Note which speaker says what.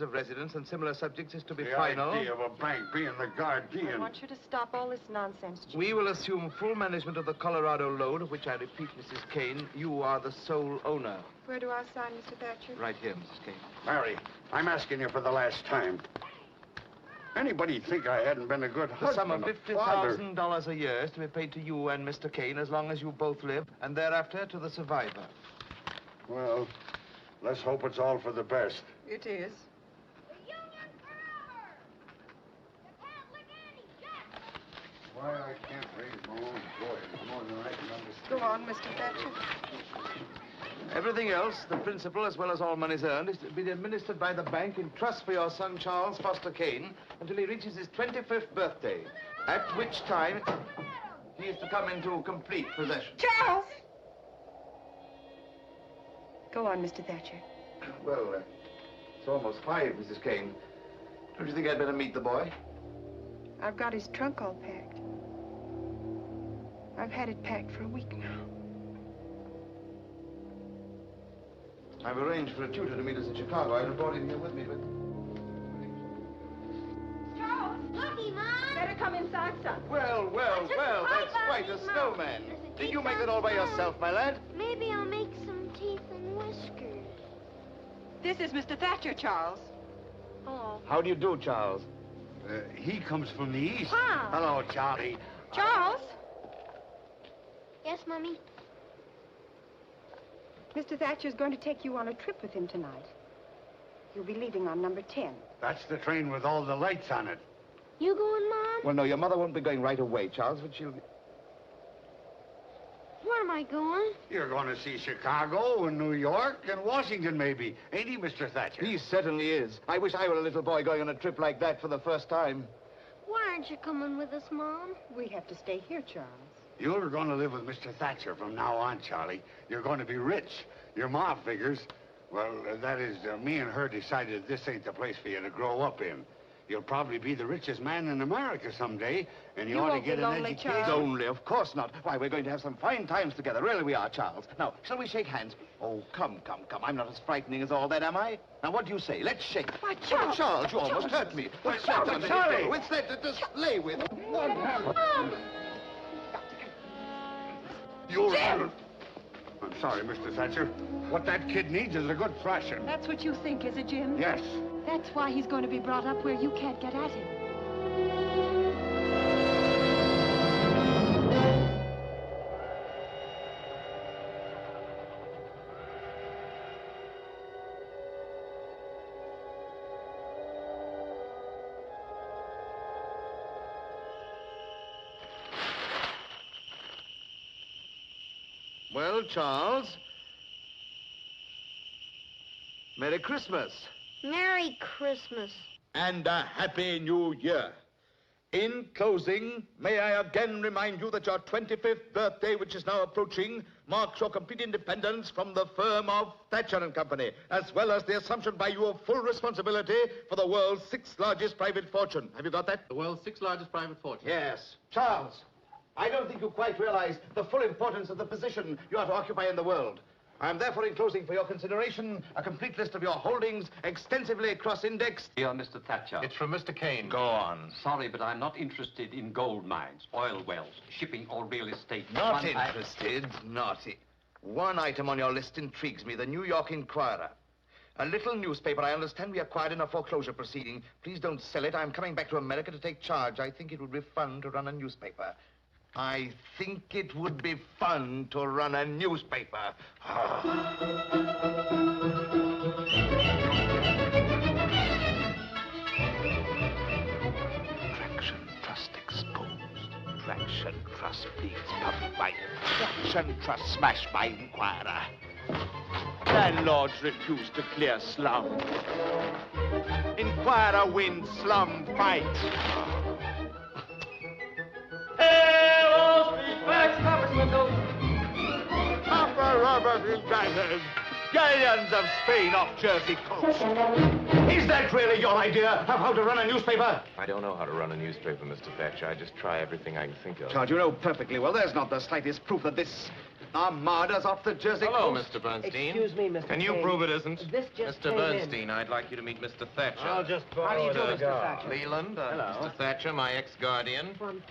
Speaker 1: of residence and similar subjects is to be
Speaker 2: the
Speaker 1: final.
Speaker 2: The idea of a bank being the guardian.
Speaker 3: I want you to stop all this nonsense, Jim.
Speaker 1: We will assume full management of the Colorado load, of which I repeat, Mrs. Kane, you are the sole owner.
Speaker 3: Where do I sign, Mr. Thatcher?
Speaker 1: Right here, Mrs. Kane.
Speaker 2: Mary, I'm asking you for the last time. Anybody think I hadn't been a good
Speaker 1: The sum
Speaker 2: husband,
Speaker 1: of $50,000 a year is to be paid to you and Mr. Kane as long as you both live, and thereafter to the survivor.
Speaker 2: Well, let's hope it's all for the best.
Speaker 3: It is.
Speaker 2: Why I can't raise my own voice more than I can understand.
Speaker 3: Go on, Mr. Thatcher.
Speaker 1: Everything else, the principal as well as all monies earned, is to be administered by the bank in trust for your son, Charles Foster Kane, until he reaches his 25th birthday, at which time he is to come into complete possession.
Speaker 3: Charles! Go on, Mr. Thatcher.
Speaker 1: Well, it's almost 5, Mrs. Kane. Don't you think I'd better meet the boy?
Speaker 3: I've got his trunk all packed. I've had it packed for a week now.
Speaker 1: I've arranged for a tutor to meet us in Chicago. I brought him here with me, but...
Speaker 4: Charles, looky, Mom.
Speaker 3: Better come inside, son.
Speaker 1: Well, that's quite a snowman. Did you make that all by yourself, my lad?
Speaker 4: Maybe I'll make some teeth and whiskers.
Speaker 3: This is Mr. Thatcher, Charles.
Speaker 4: Oh.
Speaker 1: How do you do, Charles?
Speaker 2: He comes from the east.
Speaker 4: Pop.
Speaker 2: Hello, Charlie.
Speaker 3: Charles?
Speaker 4: Yes, Mommy?
Speaker 3: Mr. Thatcher's going to take you on a trip with him tonight. You'll be leaving on number 10.
Speaker 2: That's the train with all the lights on it.
Speaker 4: You going, Mom?
Speaker 1: Well, no, your mother won't be going right away, Charles, but she'll...
Speaker 4: Where am I going?
Speaker 2: You're going to see Chicago and New York and Washington, maybe. Ain't he, Mr. Thatcher?
Speaker 1: He certainly is. I wish I were a little boy going on a trip like that for the first time.
Speaker 4: Why aren't you coming with us, Mom?
Speaker 3: We have to stay here, Charles.
Speaker 2: You're going to live with Mr. Thatcher from now on, Charlie. You're going to be rich. Your ma figures, well, that is, me and her decided this ain't the place for you to grow up in. You'll probably be the richest man in America someday, and you ought to
Speaker 3: won't
Speaker 2: get
Speaker 3: be
Speaker 2: an
Speaker 3: lonely,
Speaker 2: education.
Speaker 3: Charles.
Speaker 1: Lonely, of course not. Why, we're going to have some fine times together. Really we are, Charles. Now, shall we shake hands? Oh, come. I'm not as frightening as all that, am I? Now, what do you say? Let's shake.
Speaker 3: Why, Charles!
Speaker 1: Oh, Charles, you almost hurt me. What's that?
Speaker 2: Charlie!
Speaker 1: What's that to lay with?
Speaker 4: Mom!
Speaker 2: You're... I'm sorry, Mr. Thatcher. What that kid needs is a good thrashing.
Speaker 3: That's what you think, is it, Jim?
Speaker 2: Yes.
Speaker 3: That's why he's going to be brought up where you can't get at him.
Speaker 1: Well, Charles. Merry Christmas.
Speaker 4: Merry Christmas.
Speaker 5: And a Happy New Year. In closing, may I again remind you that your 25th birthday, which is now approaching, marks your complete independence from the firm of Thatcher & Company, as well as the assumption by you of full responsibility for the world's 6th largest private fortune. Have you got that?
Speaker 6: The world's 6th largest private fortune.
Speaker 1: Yes. Charles, I don't think you quite realize the full importance of the position you are to occupy in the world. I am therefore enclosing for your consideration a complete list of your holdings, extensively cross-indexed.
Speaker 6: Dear Mr. Thatcher.
Speaker 7: It's from Mr. Kane.
Speaker 1: Go on.
Speaker 6: Sorry, but I'm not interested in gold mines, oil wells, shipping, or real estate.
Speaker 1: Not interested, One item on your list intrigues me, the New York Inquirer. A little newspaper I understand we acquired in a foreclosure proceeding. Please don't sell it. I'm coming back to America to take charge. I think it would be fun to run a newspaper. I think it would be fun to run a newspaper. Traction Trust exposed. Traction Trust bleeds public by Traction Trust smashed by Inquirer. Landlords refuse to clear slum. Inquirer wins slum fight. Hey, Wall Street, blacks, coppers, windows. Copper, robbers, and diners. Galleons of Spain off Jersey coast. Is that really your idea of how to run a newspaper?
Speaker 7: I don't know how to run a newspaper, Mr. Thatcher. I just try everything I can think of.
Speaker 1: Charles, you know perfectly well there's not the slightest proof that this Armadas off the Jersey
Speaker 7: Hello,
Speaker 1: coast.
Speaker 7: Mr. Bernstein.
Speaker 8: Excuse me, Mr.
Speaker 7: Can you
Speaker 8: Kane.
Speaker 7: prove it isn't?
Speaker 8: This just
Speaker 7: Mr.
Speaker 8: came
Speaker 7: Bernstein, I'd like you to meet Mr. Thatcher.
Speaker 8: How do you do, Mr. Thatcher?
Speaker 7: Leland,
Speaker 8: Hello.
Speaker 7: Mr. Thatcher, my ex-guardian.
Speaker 8: From